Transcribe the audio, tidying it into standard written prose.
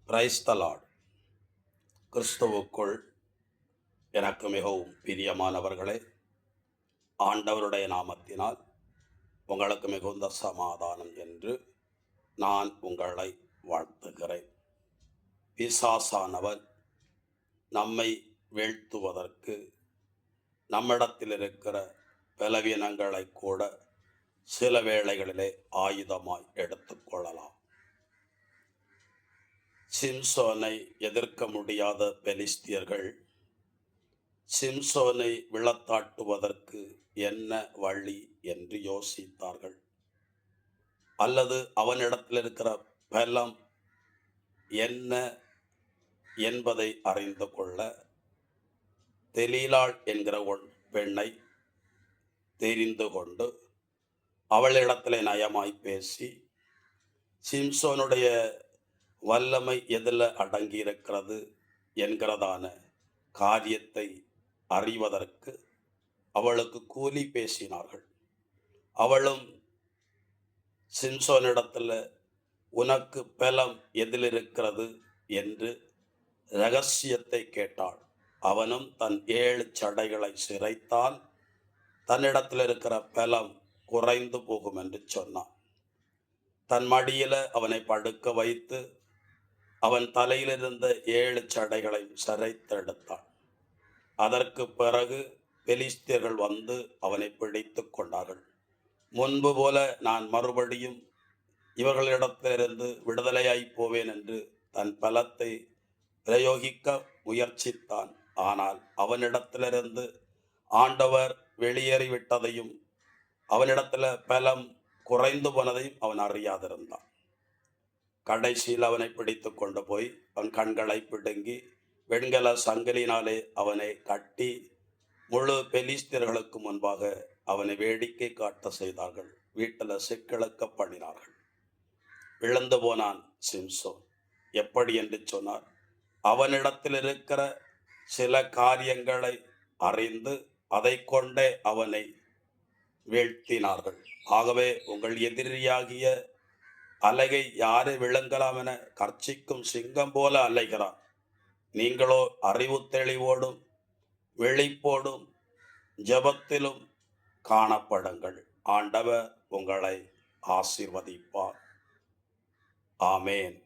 Praise the Lord. கிறிஸ்துவுக்குள் எனக்கு மிகவும் பிரியமானவர்களே, ஆண்டவருடைய நாமத்தினால் உங்களுக்கு மிகுந்த சமாதானம் என்று நான் உங்களை வாழ்த்துகிறேன். பிசாசானவன் நம்மை வீழ்த்துவதற்கு நம்மிடத்தில் இருக்கிற பலவீனங்களை கூட சில வேளைகளிலே ஆயுதமாய் எடுத்துக்கொள்ளலாம். சிம்சோனை எதிர்க்க முடியாத பெலிஸ்தியர்கள் சிம்சோனை விழத்தாட்டுவதற்கு என்ன வழி என்று யோசித்தார்கள். அல்லது அவனிடத்தில் இருக்கிற பலம் என்ன என்பதை அறிந்து கொள்ள தெலீலாள் என்கிற பெண்ணை தெரிந்து கொண்டு அவளிடத்தில் நயமாய் பேசி சிம்சோனுடைய வல்லமை எதில் அடங்கியிருக்கிறது என்கிறதான காரியத்தை அறிவதற்கு அவளுக்கு கூலி பேசினார்கள். அவளும் சிம்சோனிடத்தில் உனக்கு பலம் எதில் இருக்கிறது என்று இரகசியத்தை கேட்டாள். அவனும் தன் 7 சடைகளை சிரைத்தால் தன்னிடத்தில் இருக்கிற பலம் குறைந்து போகும் என்று சொன்னான். தன் மடியில் அவனை படுக்க வைத்து அவன் தலையிலிருந்த 7 சடைகளை சிரைத்தெடுத்தான். அதற்கு பிறகு பெலிஸ்தியர்கள் வந்து அவனை பிடித்து கொண்டார்கள். முன்பு போல நான் மறுபடியும் இவர்களிடத்திலிருந்து விடுதலையாய் போவேன் என்று தன் பலத்தை பிரயோகிக்க முயற்சித்தான். ஆனால் அவனிடத்திலிருந்து ஆண்டவர் வெளியேறிவிட்டதையும் அவனிடத்தில் பலம் குறைந்து போனதையும் அவன் அறியாதிருந்தான். கடைசியில் அவனை பிடித்து கொண்டு போய் அவன் கண்களை பிடுங்கி வெண்கல சங்கிலினாலே அவனை கட்டி முழு பெலிஸ்தியர்களுக்கு முன்பாக அவனை வேடிக்கை காட்ட செய்தார்கள். வீட்டில் சிக்கிழக்க பண்ணினார்கள். இழந்து போனான் சிம்சோன். எப்படி என்று சொன்னார், அவனிடத்தில் இருக்கிற சில காரியங்களை அறிந்து அதை கொண்டே அவனை வீழ்த்தினார்கள். ஆகவே உங்கள் எதிரியாகிய அலையை யாரை விளங்கலாம் என கர்ச்சிக்கும் சிங்கம் போல அலைகிறான். நீங்களோ அறிவு தெளிவோடும் விழிப்போடும் ஜெபத்திலும் காணப்படுங்கள். ஆண்டவர் உங்களை ஆசீர்வதிப்பார். ஆமேன்.